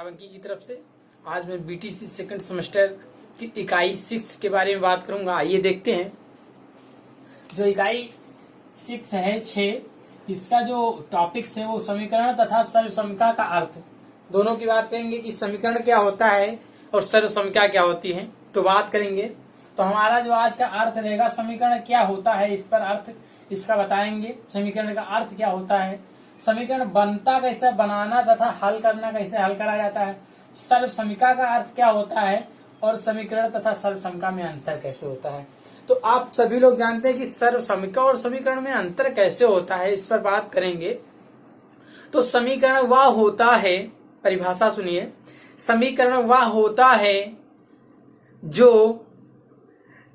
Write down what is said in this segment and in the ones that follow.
श्रावंकी की तरफ से। आज मैं बीटीसी सेकंड सेमेस्टर की इकाई 6 के बारे में बात करूंगा। आइए देखते हैं। जो इकाई 6 है 6, इसका जो टॉपिक्स है वो समीकरण तथा सर्वसमिका का अर्थ, दोनों की बात करेंगे कि समीकरण क्या होता है और सर्वसमिका क्या होती है, तो बात करेंगे। तो हमारा जो आज का अर्थ रहेगा, समीकरण क्या होता है, इस पर अर्थ इसका बताएंगे। समीकरण का अर्थ क्या होता है, समीकरण बनता कैसे, बनाना तथा हल करना कैसे हल करा जाता है, सर्वसमिका का अर्थ क्या होता है और समीकरण तथा सर्वसमिका में अंतर कैसे होता है। तो आप सभी लोग जानते हैं कि सर्वसमिका और समीकरण में अंतर कैसे होता है, इस पर बात करेंगे। तो समीकरण वह होता है, परिभाषा सुनिए, समीकरण वह होता है जो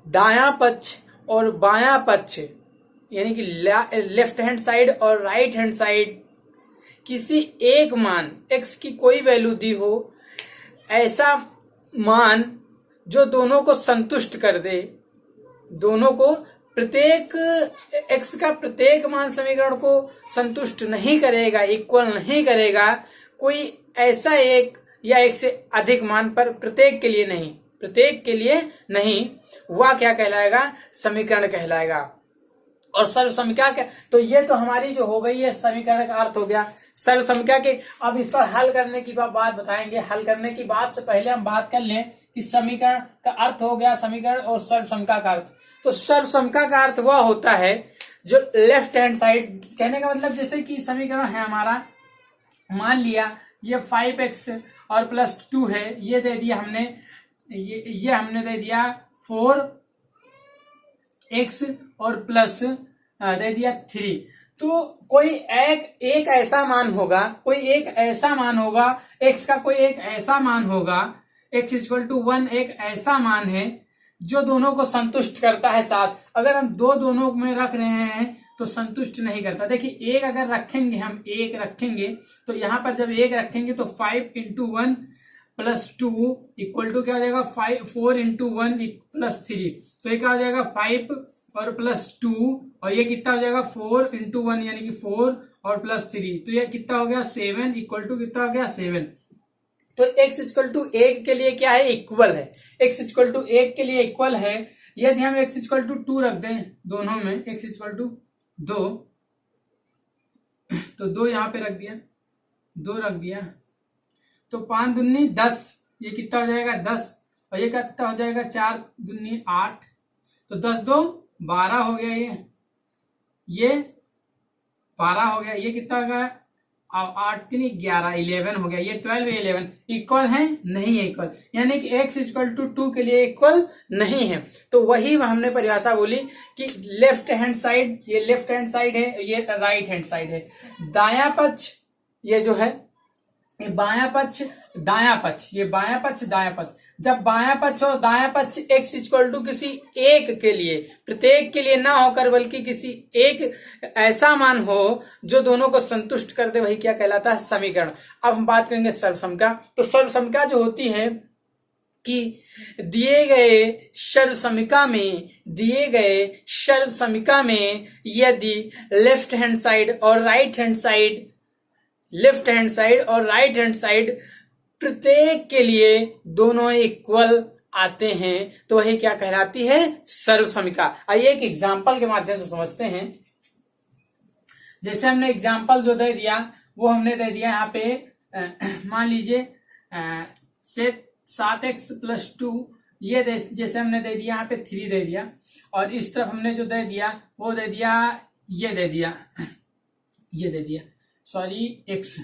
दायां पक्ष और बायां पक्ष यानी कि लेफ्ट हैंड साइड और राइट हैंड साइड किसी एक मान x की कोई वैल्यू दी हो, ऐसा मान जो दोनों को संतुष्ट कर दे, दोनों को प्रत्येक x का प्रत्येक मान समीकरण को संतुष्ट नहीं करेगा, इक्वल नहीं करेगा, कोई ऐसा एक या एक से अधिक मान पर प्रत्येक के लिए नहीं, प्रत्येक के लिए नहीं, वह क्या कहलाएगा, समीकरण कहलाएगा। और सर्वसमिका क्या, तो ये तो हमारी जो हो गई है समीकरण का अर्थ हो गया। सर्वसमिका के अब इस पर हल करने की बात बताएंगे। हल करने की बात से पहले हम बात कर लें कि समीकरण का अर्थ हो गया समीकरण और सर्वसमिका का अर्थ। तो सर्वसमिका का अर्थ वह होता है जो लेफ्ट हैंड साइड, कहने का मतलब जैसे कि समीकरण है हमारा, मान लिया ये 5x और प्लस 2 है, ये दे दिया हमने, ये हमने दे दिया 4x और प्लस दे दिया 3। तो कोई एक ऐसा मान होगा, कोई एक ऐसा मान होगा, x का कोई एक ऐसा मान होगा, x इक्वल टू 1 एक ऐसा मान है जो दोनों को संतुष्ट करता है। साथ अगर हम दोनों में रख रहे हैं तो संतुष्ट नहीं करता। देखिए एक अगर रखेंगे, हम एक रखेंगे तो यहां पर जब एक रखेंगे तो 5 इंटू 1 प्लस 2 इक्वल टू क्या हो जाएगा, 4 इंटू 1 प्लस 3। तो ये क्या हो जाएगा 5 और प्लस 2, और ये कितना हो जाएगा 4 इंटू 1 यानी कि 4 और प्लस 3, तो ये कितना हो गया 7 इक्वल टू कितना हो गया 7। तो x इक्वल टू 1 के लिए क्या है, इक्वल है। x इक्वल टू 1 के लिए इक्वल है। यदि हम x इक्वल टू 2 रख दें दोनों में, x इक्वल टू 2, तो 2 यहां पे रख दिया, 2 रख दिया, तो 5 दूनी 10, ये कितना हो जाएगा 10, और ये कितना हो जाएगा 4 दूनी 8, तो 10 2 12 हो गया, ये 12 हो गया, ये कितना हो गया 8 3 11 11 हो गया, ये 12 11 इक्वल है, नहीं है इक्वल, यानी कि x इक्वल टू 2 के लिए इक्वल नहीं है। तो वही हमने परिभाषा बोली कि लेफ्ट हैंड साइड, ये लेफ्ट हैंड साइड है, ये राइट हैंड साइड है, दायां पक्ष ये जो है, ये बायां पक्ष दायां पक्ष, ये बायां पक्ष दायां पक्ष। जब बायां पक्ष और दायां पक्ष x इक्वल टू किसी एक के लिए, प्रत्येक के लिए ना होकर बल्कि किसी एक ऐसा मान हो जो दोनों को संतुष्ट कर दे, वही क्या कहलाता है, समीकरण। अब हम बात करेंगे सर्वसमिका। तो सर्वसमिका जो होती है कि दिए गए सर्वसमिका में यदि लेफ्ट हैंड साइड और राइट हैंड साइड प्रत्येक के लिए दोनों इक्वल आते हैं, तो वही क्या कहलाती है, सर्वसमिका। आइए एक एग्जांपल के माध्यम से समझते हैं। जैसे हमने एग्जांपल जो दे दिया वो हमने दे दिया यहाँ पे, मान लीजिए 7x प्लस 2, ये जैसे हमने दे दिया यहाँ पे 3 दे दिया, और इस तरफ हमने जो दे दिया वो दे दिया, ये दे दिया सॉरी x।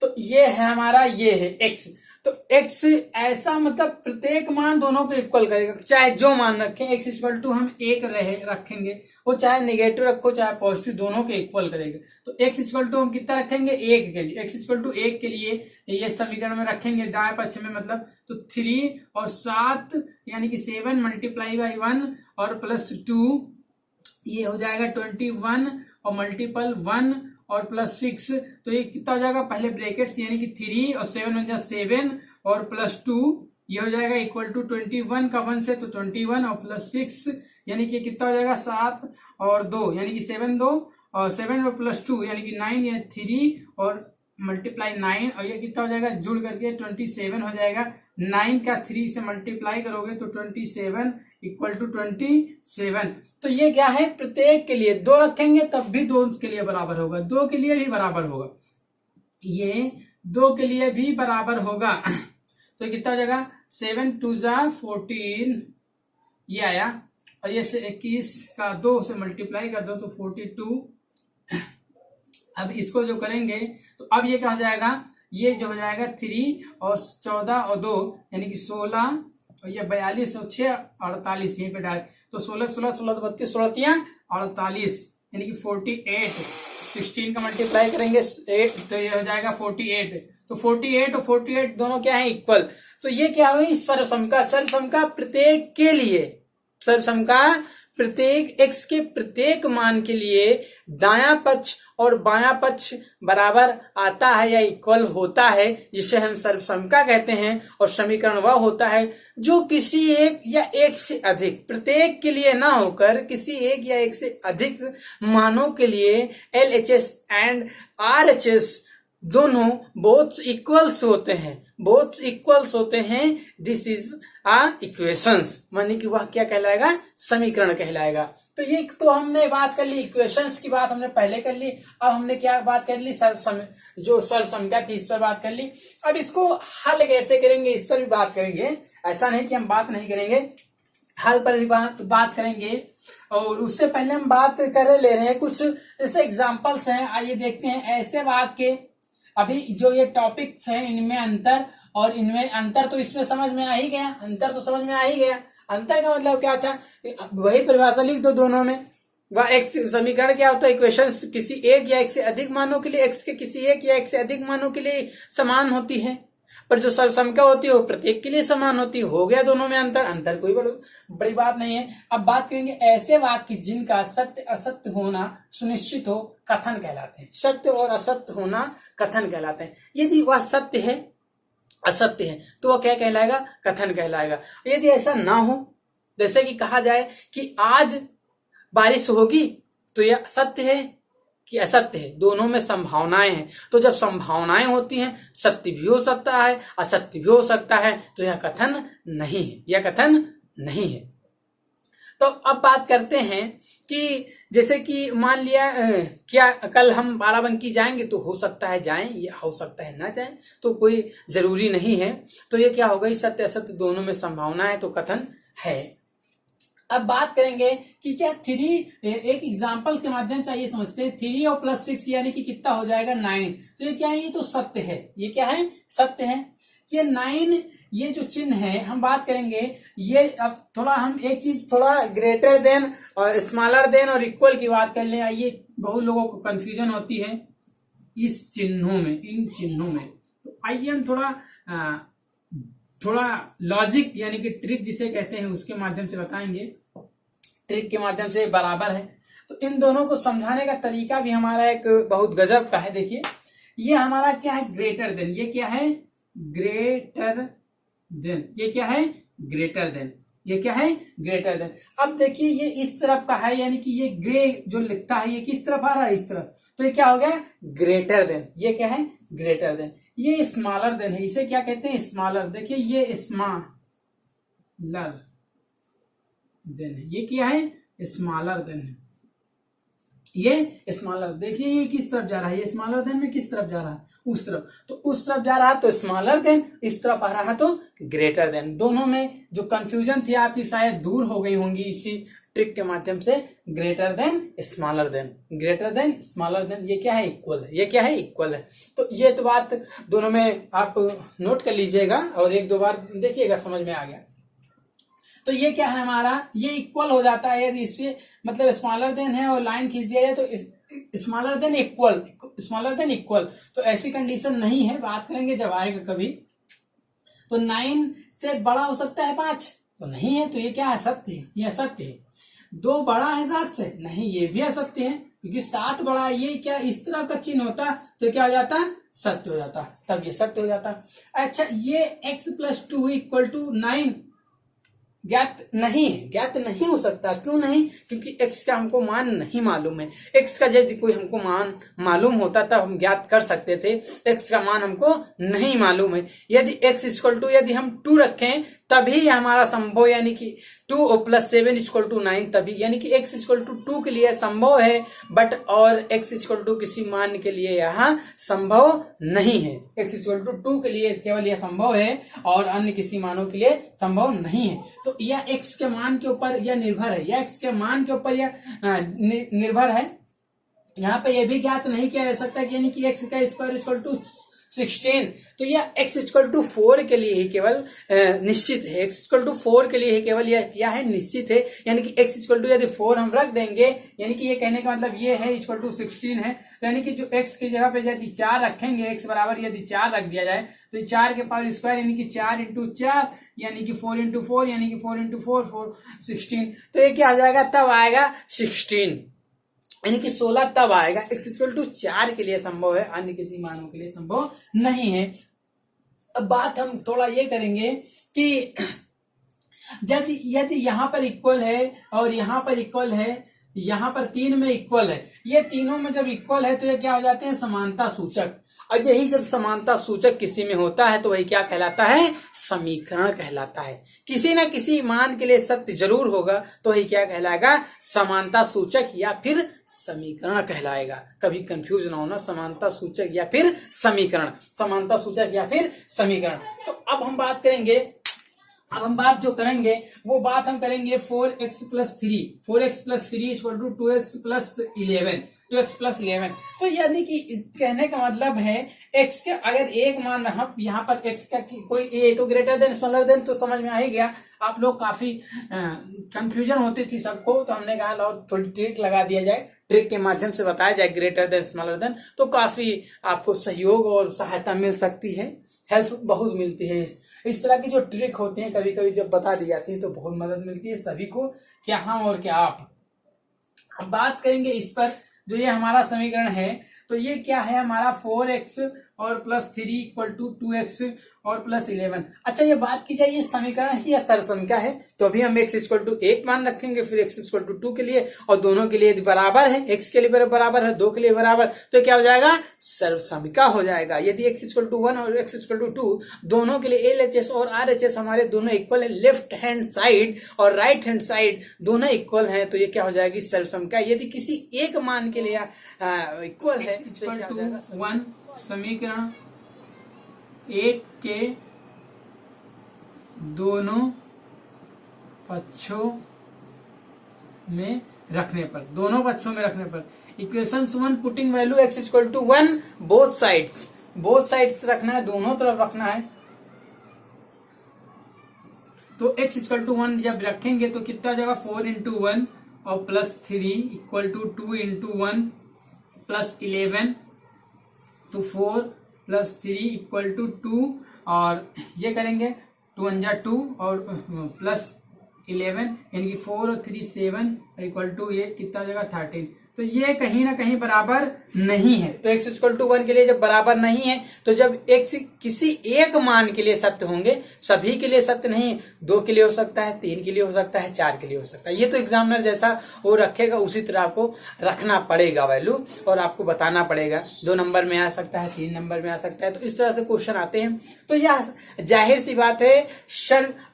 तो ये है हमारा, ये है x। तो x ऐसा मतलब प्रत्येक मान दोनों को इक्वल करेगा, चाहे जो मान रखें। x इक्वल टू हम 1 रखेंगे, वो चाहे नेगेटिव रखो चाहे पॉजिटिव, दोनों को इक्वल करेगा। तो x इक्वल टू हम कितना रखेंगे, 1 के लिए, x इक्वल टू 1 के लिए ये समीकरण में रखेंगे दाएं पक्ष में, मतलब तो 3 और 7 यानी कि 7 मल्टीप्लाई बाई 1 और प्लस 2, ये हो जाएगा 21 और मल्टीपल 1 और प्लस 6, तो ये कितना हो जाएगा, पहले ब्रैकेट्स यानी कि 3 और 7 बन जाए 7 और प्लस 2, ये हो जाएगा इक्वल टू 21 का 1 से तो 21 और प्लस 6 यानी कि कितना हो जाएगा 7 और 2 यानी कि 7 2 और 7 और प्लस 2 यानी कि 9 या 3 और मल्टीप्लाई 9 और ये कितना हो जाएगा जुड़ करके 27 हो जाएगा। 9 का 3 से मल्टीप्लाई करोगे तो 27 इक्वल टू 27। तो ये क्या है, प्रत्येक के लिए 2 रखेंगे तब भी 2 के लिए बराबर होगा, 2 के लिए भी बराबर होगा, ये 2 के लिए भी बराबर होगा। तो कितना हो जाएगा 7 2 14 ये आया, और ये से 21 का 2 से मल्टीप्लाई कर दो तो 42। अब इसको जो करेंगे तो अब ये क्या हो जाएगा, ये जो हो जाएगा 3 और 14 और 2 यानी कि 16 और ये 42 और 6 48 यहीं पे डाल तो 16 16 16 32 16 48 यानी कि 48। 16 का मल्टीप्लाई करेंगे 8 तो ये हो जाएगा 48। तो 48 और 48 दोनों क्या है इक्वल। तो ये क्या हुई सर्वसम का प्रत्येक के लिए, सर्वसम प्रत्येक x के प्रत्येक मान के लिए दायां पक्ष और बायां पक्ष बराबर आता है या इक्वल होता है, जिसे हम सर्वसमता कहते हैं। और समीकरण वह होता है जो किसी एक या एक से अधिक, प्रत्येक के लिए ना होकर किसी एक या एक से अधिक मानों के लिए LHS एंड RHS दोनों बोथ इक्वल्स होते हैं, बोथ इक्वल्स होते हैं। दिस इज इक्वेशंस, मानी कि वह क्या कहलाएगा, समीकरण कहलाएगा। तो ये तो हमने बात कर ली, इक्वेशंस की बात हमने पहले कर ली। अब हमने क्या बात कर ली, जो सर्वसंख्या थी इस पर बात कर ली। अब इसको हल कैसे करेंगे इस पर भी बात करेंगे, ऐसा नहीं कि हम बात नहीं करेंगे, हल पर भी बात करेंगे। और उससे पहले हम बात कर ले रहे हैं कुछ ऐसे एग्जाम्पल्स हैं, आइए देखते हैं ऐसे वाक्य। अभी जो ये टॉपिक्स हैं इनमें अंतर, और इनमें अंतर तो इसमें समझ में आ ही गया, अंतर तो समझ में आ ही गया। अंतर का मतलब क्या था, वही परिभाषा लिख दो दोनों में। वह एक समीकरण क्या होता है, इक्वेशन किसी एक या एक से अधिक मानों के लिए x के किसी एक या एक से अधिक मानों के लिए समान होती है, पर जो सर्वसमता होती है वो प्रत्येक के लिए समान होती है। हो गया दोनों में अंतर, अंतर कोई बड़ी बात नहीं है। अब बात करेंगे ऐसे वाक्य जिनका सत्य असत्य होना सुनिश्चित हो, कथन कहलाते हैं। सत्य और असत्य होना कथन कहलाते हैं। यदि वह सत्य है असत्य है तो वह क्या कहलाएगा, कथन कहलाएगा। यदि ऐसा ना हो, जैसे कि कहा जाए कि आज बारिश होगी, तो यह सत्य है कि असत्य है, दोनों में संभावनाएं हैं। तो जब संभावनाएं होती हैं, सत्य भी हो सकता है असत्य भी हो सकता है, तो यह कथन नहीं है, यह कथन नहीं है। तो अब बात करते हैं कि जैसे कि मान लिया क्या कल हम बाराबंकी जाएंगे, तो हो सकता है जाएं या हो सकता है ना जाएं, तो कोई जरूरी नहीं है। तो ये क्या होगा, सत्य असत्य दोनों में संभावना है, तो कथन है। अब बात करेंगे कि क्या 3, एक एग्जाम्पल के माध्यम से आइए समझते हैं। 3 और +6 यानी कि कितना हो जाएगा 9। तो ये क्या है, ये तो सत्य है, ये क्या है, सत्य है। ये 9 ये जो चिन्ह है हम बात करेंगे, ये अब थोड़ा हम एक चीज थोड़ा ग्रेटर देन और स्मॉलर देन और इक्वल की बात कर लें। आइए, बहुत लोगों को कंफ्यूजन होती है इस चिन्हों में, इन चिन्हों में। तो आइए हम थोड़ा लॉजिक यानी कि ट्रिक जिसे कहते हैं उसके माध्यम से बताएंगे। ट्रिक के माध्यम से बराबर है, तो इन दोनों को समझाने का तरीका भी हमारा एक बहुत गजब का है। देखिए, ये हमारा क्या है, ग्रेटर देन। ये क्या है, ग्रेटर देन। ये क्या है, ग्रेटर देन। ये क्या है, ग्रेटर देन। अब देखिए, ये इस तरफ का है, यानी कि ये ग्रे जो लिखता है ये किस तरफ आ रहा है, इस तरफ। तो ये क्या हो गया, ग्रेटर देन। ये क्या है, ग्रेटर देन। ये स्मॉलर देन है, इसे क्या कहते हैं, स्मॉलर। देखिए, ये स्मॉलर देन है, ये क्या है, स्मॉलर देन है। ये स्मॉलर, देखिए ये किस तरफ जा रहा है, ये स्मॉलर देन में किस तरफ जा रहा है, उस तरफ। तो उस तरफ जा रहा है तो स्मॉलर देन, इस तरफ आ रहा है तो ग्रेटर देन। दोनों में जो कंफ्यूजन थी आपकी शायद दूर हो गई होंगी इसी ट्रिक के माध्यम से। Greater than smaller than, greater than smaller than, ये क्या है, इक्वल है। ये क्या है, इक्वल है। तो ये तो बात दोनों में आप नोट कर लीजिएगा और एक दो बार देखिएगा, समझ में आ गया। तो ये क्या है हमारा, ये इक्वल हो जाता है यदि इससे मतलब स्मॉलर देन है और लाइन खींच दिया जाए तो smaller than equal, smaller than equal. तो ऐसी कंडीशन नहीं है, बात करेंगे जब आएगा कभी। तो 9 से बड़ा हो सकता है 5, तो नहीं है, तो ये क्या है, सत्य है, ये असत्य है। 2 बड़ा है 7 से, नहीं, ये भी असत्य है, क्योंकि 7 बड़ा है। ये क्या इस तरह का चिन्ह होता तो क्या हो जाता, सत्य हो जाता, तब ये सत्य हो जाता। अच्छा, ये x + 2 = 9, ज्ञात नहीं है, ज्ञात नहीं हो सकता। क्यों नहीं? क्योंकि x का हमको मान नहीं मालूम है। x का यदि कोई हमको मान मालूम होता तब हम ज्ञात कर सकते थे। x का मान हमको नहीं मालूम है। यदि x इक्वल टू यदि हम 2 रखें तभी हमारा संभव, यानी कि 2 + 7 = 9, तभी, यानी कि x इक्वल टू 2 के लिए संभव है, बट और x इक्वल टू किसी मान के लिए यहाँ संभव नहीं है। x इक्वल टू 2 के लिए केवल यह संभव है और अन्य किसी मानों के लिए संभव नहीं है। तो यह x के मान के ऊपर यह निर्भर है, यह x के मान के ऊपर यह निर्भर है। यहाँ पे यह भी ज्ञात नहीं किया जा सकता कि यानी कि x का स्क्वायर इक्वल टू 16, तो यह x इक्वल टू 4 के लिए ही केवल निश्चित है। x इक्वल टू 4 के लिए ही केवल यह क्या है, निश्चित है। यानी कि x इक्वल टू यदि 4 हम रख देंगे, यानी कि ये कहने का मतलब ये है इक्वल टू 16 है, तो यानी कि जो x की जगह पे यदि 4 रखेंगे, x बराबर यदि 4 रख दिया जाए तो 4 के पावर स्क्वायर यानी कि 4 × 4 यानी कि 4 × 4 यानी कि 4 × 4 4 16, तो ये क्या आ जाएगा, तब आएगा 16, यानी कि 16 तब आएगा। x इक्वल टू 4 के लिए संभव है, अन्य किसी मानों के लिए संभव नहीं है। अब बात हम थोड़ा ये करेंगे कि यदि यहाँ पर इक्वल है और यहाँ पर इक्वल है, यहाँ पर 3 में इक्वल है, ये तीनों में जब इक्वल है तो ये क्या हो जाते हैं, समानता सूचक। और यही जब समानता सूचक किसी में होता है तो वही क्या कहलाता है, समीकरण कहलाता है। किसी न किसी मान के लिए सत्य जरूर होगा तो वही क्या कहलाएगा, समानता सूचक या फिर समीकरण कहलाएगा। कभी कंफ्यूज ना होना, समानता सूचक या फिर समीकरण, समानता सूचक या फिर समीकरण। तो अब हम बात करेंगे, अब हम बात जो करेंगे वो बात हम करेंगे 4x + 3, 4x + 3 = 2x + 11, 2x + 11। तो यानी कि कहने का मतलब है x के अगर एक मान हम यहाँ पर x का कोई a तो ग्रेटर देन स्मॉलर देन, तो समझ में आ ही गया। आप लोग काफी कंफ्यूजन होती थी सबको, तो हमने कहा लो थोड़ी ट्रिक लगा दिया जाए, ट्रिक के माध्यम से बताया जाए ग्रेटर देन स्मॉलर देन, तो काफी आपको सहयोग और सहायता मिल सकती है, हेल्प बहुत मिलती है। इस तरह की जो ट्रिक होती है कभी कभी जब बता दी जाती है तो बहुत मदद मिलती है सभी को, क्या हम और क्या आप। अब बात करेंगे इस पर, जो ये हमारा समीकरण है तो ये क्या है हमारा 4x और +3 = 2x और +11। अच्छा ये बात की जाए ये समीकरण है या सर्वसंख्या है, तो अभी हम x = 1 मान रखेंगे, फिर x = 2 के लिए, और दोनों के लिए बराबर है, x के लिए बराबर है, 2 के लिए बराबर, तो क्या हो जाएगा, सर्वसमिका हो जाएगा। यदि x = 1 और x = 2 दोनों के लिए LHS और RHS हमारे दोनों इक्वल है, लेफ्ट हैंड साइड और राइट हैंड साइड दोनों इक्वल हैं, तो ये क्या हो जाएगी, सर्वसमिका। यदि किसी एक मान के लिए इक्वल है तो 1 समीकरण 1 के दोनों पक्षों में रखने पर, दोनों पक्षों में रखने पर, equation 1 putting value x = 1 both sides रखना है, दोनों तरफ रखना है। तो x = 1 जब रखेंगे तो कितना जगह 4 × 1 और +3 = 2 × 1 +11, तो 4 + 3 = 2, और ये करेंगे 2 × 2 और +11 यानी कि 4 और 3 7 = ये कितना जगह 13, तो ये कहीं ना कहीं बराबर नहीं है। तो x = 1 के लिए जब बराबर नहीं है तो जब x किसी एक मान के लिए सत्य होंगे, सभी के लिए सत्य नहीं, 2 के लिए हो सकता है, 3 के लिए हो सकता है, 4 के लिए हो सकता है, ये तो एग्जामिनर जैसा वो रखेगा उसी तरह आपको रखना पड़ेगा वैल्यू, और आपको बताना पड़ेगा 2 नंबर में आ सकता है, 3 नंबर में आ सकता है, तो इस तरह से क्वेश्चन आते हैं। तो यह जाहिर सी बात है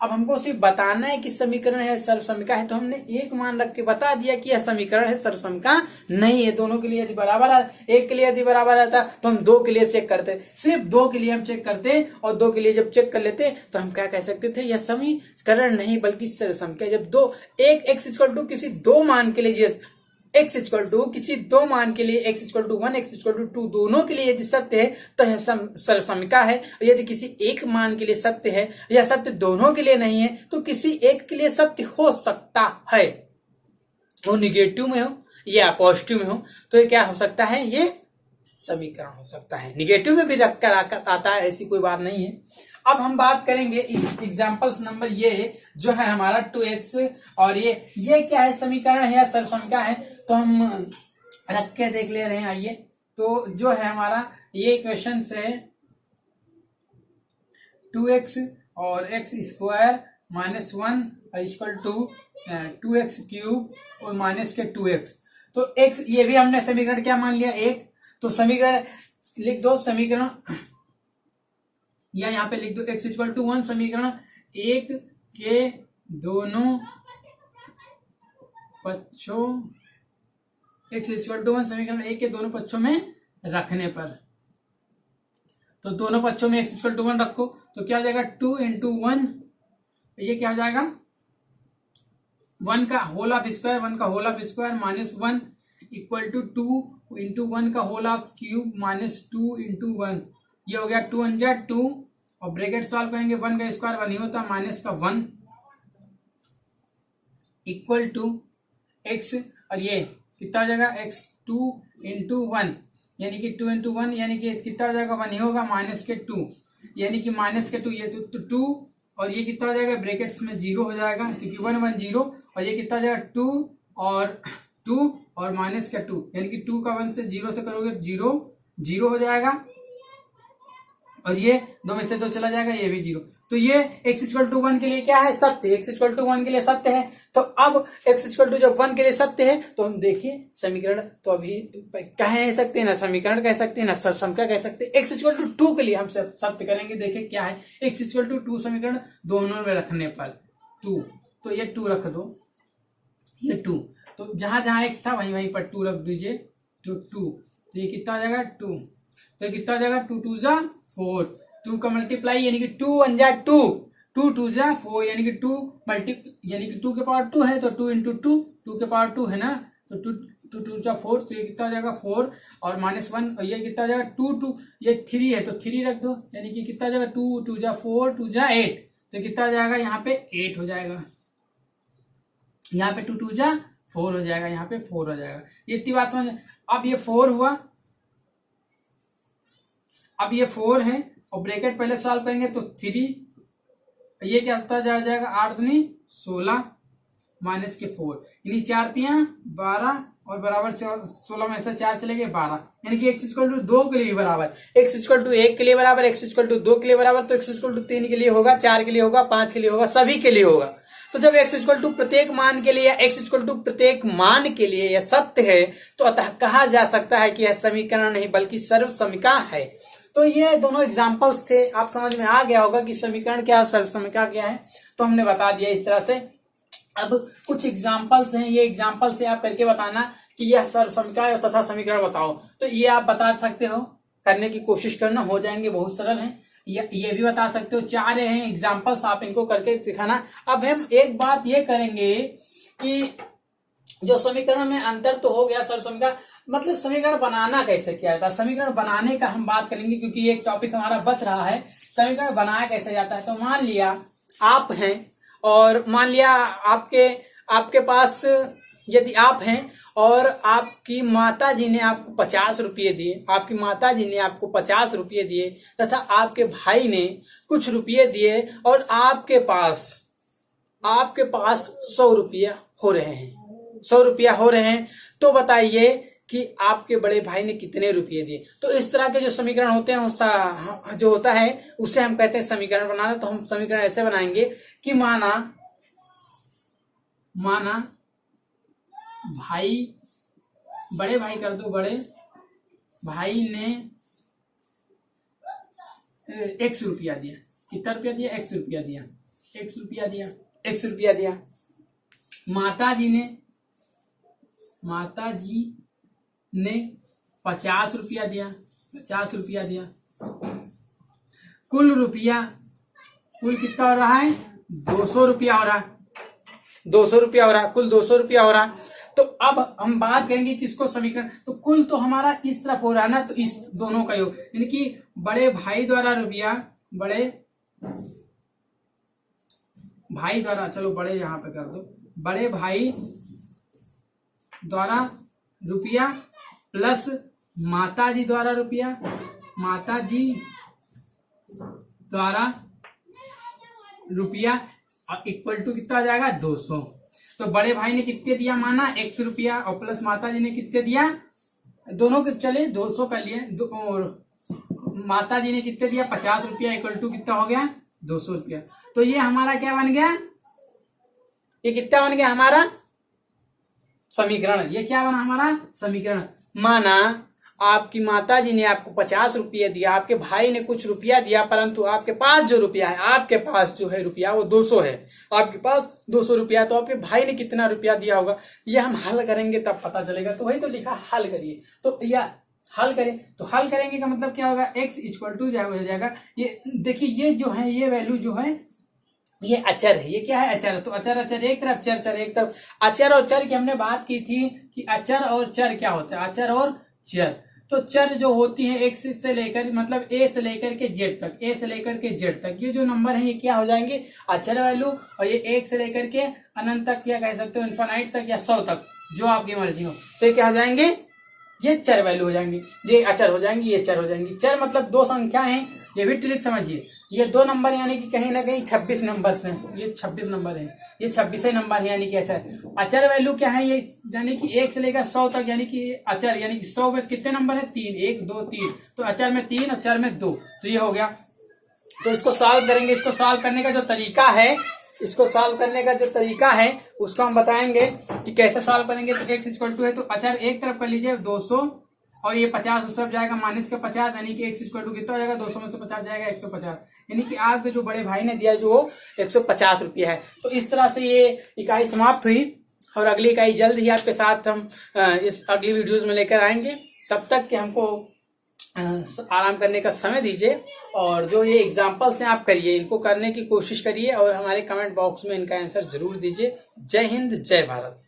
अब हमको सिर्फ बताना है कि समीकरण है सर्वसमिका है, तो हमने एक मान रख के बता दिया कि यह समीकरण है सर्वसमिका नहीं है। दोनों के लिए यदि बराबर है, एक के लिए यदि बराबर आता तो हम 2 के लिए चेक करते, सिर्फ 2 के लिए हम चेक करते, और 2 के लिए जब चेक कर लेते तो हम क्या कह सकते थे, यह समीकरण नहीं बल्कि सर्वसमिका। जब एक x = किसी 2 मान के लिए, x = किसी 2 मान के लिए, x = 1 x = 2 दोनों के लिए यदि सत्य है तो यह सर्वसमिका है। यदि किसी एक मान के लिए सत्य है, यह सत्य दोनों के लिए नहीं है, तो किसी एक के लिए सत्य हो सकता है, वो निगेटिव में हो या पॉजिटिव में हो, तो ये क्या हो सकता है, ये समीकरण हो सकता है। निगेटिव में भी रखकर आता है, ऐसी कोई बात नहीं है। अब हम बात करेंगे इस एग्जांपल्स नंबर ये जो है हमारा 2x, और ये क्या है, समीकरण है या सर्वसमिका है, तो हम रख के देख ले रहे हैं। आइए, तो जो है हमारा ये इक्वेशन है 2x और x² - 1 equal to 2x cube और माइनस के 2x। तो x ये भी हमने समीकरण क्या मान लिया, एक। तो समीकरण लिख दो, समीकरण या यहाँ पे लिख दो x इक्वल टू 1, समीकरण एक के दोनों पक्षों, x इक्वल टू 1 समीकरण एक के दोनों पक्षों में रखने पर। तो दोनों पक्षों में x इक्वल टू 1 रखो तो क्या हो जाएगा, 2 इंटू 1, ये क्या हो जाएगा 1 का होल ऑफ स्क्वायर, 1 का whole of square minus 1 equal to 2 into 1 का whole of cube minus 2 into 1। ये हो गया 2 × 2 और ब्रैकेट सॉल्व करेंगे, 1 का स्क्वायर 1 ही होता है, माइनस का 1 इक्वल टू x, और ये कितना हो जाएगा x 2 इंटू 1 यानी कि 2 इंटू 1 यानी कि कितना हो जाएगा 1 ही होगा, माइनस के 2 यानी कि माइनस के 2, ये तो 2 और ये कितना हो जाएगा ब्रैकेट्स में 0 हो जाएगा क्योंकि 1 1 0, और ये कितना हो जाएगा 2 और माइनस का 2 यानी कि 2 का 1 से 0 से करोगे 0 0 हो जाएगा, और ये 2 में से 2 चला जाएगा, ये भी 0। तो ये x इक्वल टू 1 के लिए क्या है, सत्य। x इक्वल टू 1 के लिए सत्य है। तो अब x इक्वल टू जब 1 के लिए सत्य है तो हम देखिए समीकरण तो अभी कह सकते हैं ना, समीकरण कह सकते हैं ना, सरसमका कह सकते हैं। x इक्वल टू 2 के लिए हम सत्य करेंगे। देखिए क्या है, x इक्वल टू 2 समीकरण दोनों में रखने पर 2, तो ये 2 रख दो, ये 2, तो जहां जहां x था वहीं वहीं पर 2 रख दीजिए, तो 2, तो ये कितना आ जाएगा 2, तो ये कितना आ जाएगा 2 2 जा 4, 2 का मल्टीप्लाई यानी कि 2 1 जा 2, 2 2 जा 4 यानी कि 2 यानी कि 2 के पावर 2 है तो 2 इंटू 2 के पावर 2 है ना, तो 2 2 जा 4, तो ये कितना आ जाएगा 4 और माइनस 1, और ये कितना आ जाएगा 2 2, ये 3 है तो 3 रख दो यानी कि कितना आ जाएगा 2 2 जा 4 2 जा 8, तो कितना आ जाएगा यहाँ पे 8 हो जाएगा, यहाँ पे 2 2 जा 4 हो जाएगा, यहाँ पे 4 हो जाएगा। ये इतनी बात समझ। अब ये 4 हुआ, अब ये 4 है और ब्रैकेट पहले सॉल्व करेंगे तो 3, ये क्या होता जाएगा 8 दूनी 16 माइनस के 4 यानी 4 3 12 और बराबर 16 में से 4 चले गए 12, यानी कि x इक्वल टू 2 के लिए बराबर, x इक्वल टू 1 के लिए बराबर, x इक्वल टू 2 के लिए बराबर, तो x इक्वल टू 3 के लिए होगा, 4 के लिए होगा, 5 के लिए होगा, सभी के लिए होगा। तो जब x इक्वल टू प्रत्येक मान के लिए या x इक्वल टू प्रत्येक मान के लिए यह सत्य है तो अतः कहा जा सकता है कि यह समीकरण नहीं बल्कि सर्वसमिका है। तो ये दोनों एग्जाम्पल्स थे, आप समझ में आ गया होगा कि समीकरण क्या है, सर्वसमिका क्या है, तो हमने बता दिया इस तरह से। अब कुछ एग्जाम्पल्स हैं, ये एग्जाम्पल से आप करके बताना कि यह सर्वसमिका है तथा समीकरण बताओ, तो ये आप बता सकते हो, करने की कोशिश करना, हो जाएंगे, बहुत सरल है। ये भी बता सकते हो, 4 हैं एग्जाम्पल्स, आप इनको करके दिखाना। अब हम एक बात ये करेंगे कि जो समीकरण में अंतर तो हो गया, सर्वसमिका मतलब समीकरण बनाना कैसे किया जाता है, समीकरण बनाने का हम बात करेंगे क्योंकि ये एक टॉपिक हमारा बच रहा है, समीकरण बनाया कैसे जाता है। तो मान लिया आप हैं और मान लिया आपके पास यदि आप हैं और आपकी माता जी ने आपको 50 रुपये दिए, आपकी माता जी ने आपको 50 रुपये दिए तथा आपके भाई ने कुछ रुपये दिए और आपके पास 100 रुपये हो रहे हैं, 100 रुपया हो रहे हैं, तो बताइए कि आपके बड़े भाई ने कितने रुपये दिए। तो इस तरह के जो समीकरण होते हैं जो होता है उससे हम कहते हैं समीकरण बनाना। तो हम समीकरण ऐसे बनाएंगे कि माना भाई, बड़े भाई कर दो, बड़े भाई ने x रुपया दिया, कितना रुपया दिया, x रुपया दिया, x रुपया दिया। माता जी ने 50 रुपया दिया, 50 रुपया दिया। कुल कितना हो रहा है, 200 रुपया हो रहा है, 200 रुपया हो रहा है, कुल 200 रुपया हो रहा है। तो अब हम बात करेंगे किसको समीकरण, तो कुल तो हमारा इस तरफ हो रहा है ना, तो इस दोनों का योग यानी कि बड़े भाई द्वारा रुपया, बड़े भाई द्वारा, चलो बड़े यहां पे कर दो, बड़े भाई द्वारा रुपया प्लस माता जी द्वारा रुपया, माता जी द्वारा रुपया और इक्वल टू कितना आ जाएगा 200। तो बड़े भाई ने कितने दिया माना x रुपया और प्लस माता जी ने कितने दिया, दोनों के चले 200 कर लिए, और माता जी ने कितने दिया 50 रुपया इक्वल टू कितना हो गया 200 रुपया। तो ये हमारा क्या बन गया, ये कितना बन गया हमारा समीकरण। ये क्या बना हमारा समीकरण। माना आपकी माता जी ने आपको 50 रुपया दिया, आपके भाई ने कुछ रुपया दिया, परंतु आपके पास जो रुपया है, आपके पास जो है रुपया वो 200 है, आपके पास 200 रुपया, तो आपके भाई ने कितना रुपया दिया होगा ये हम हल करेंगे तब पता चलेगा। तो वही तो लिखा हल करिए, तो या हल करें, तो हल करेंगे का मतलब क्या होगा, x इक्वल टू हो जाएगा। ये देखिए ये जो है ये वैल्यू जो है ये अचर है, ये क्या है अचर। तो अचर अचर एक तरफ, चर चर एक तरफ। अचर और चर की हमने बात की थी कि अचर और चर क्या होता है, अचर और चर। तो चर जो होती है एक्स से लेकर मतलब ए से लेकर के जेड तक, ए से लेकर के जेड तक ये जो नंबर है ये क्या हो जाएंगे अचर वैल्यू। और ये एक से लेकर के अनंत तक क्या कह सकते हो, इन्फानाइट तक या 100 तक, जो आपकी मर्जी हो, तो ये क्या हो जाएंगे, ये चर वैल्यू हो जाएंगी, ये अचर हो जाएंगी, ये चर हो जाएंगी। चर मतलब दो संख्या है, ये भी ट्रिक समझिए। ये दो नंबर यानी कि कहीं ना कहीं 26 नंबर से, ये 26 नंबर है, ये 26 नंबर है यानी कि अचर। अचर वैल्यू क्या है, ये यानी कि 1 से लेकर 100 तक, यानी कि अचर यानी कि 100 में कितने नंबर है 3, 1 2 3, तो अचर में 3 और चर में 2, तो ये हो गया। तो इसको सॉल्व करेंगे, इसको सॉल्व करने का जो तरीका है, इसको सॉल्व करने का जो तरीका है उसको हम बताएंगे कि कैसे सॉल्व करेंगे। तो x इक्वल टू है तो अचर एक तरफ कर लीजिए 200 और ये 50 उस तरफ जाएगा माइनस का 50, यानी कि x इक्वल टू कितना हो जाएगा 200 में से 50 जाएगा 150, यानी कि आपके जो बड़े भाई ने दिया जो 150 रुपया है। तो इस तरह से ये इकाई समाप्त हुई और अगली इकाई जल्द ही आपके साथ हम इस अगली वीडियोज में लेकर आएंगे। तब तक कि हमको आराम करने का समय दीजिए और जो ये एग्जाम्पल्स हैं आप करिए, इनको करने की कोशिश करिए और हमारे कमेंट बॉक्स में इनका आंसर जरूर दीजिए। जय हिंद, जय भारत।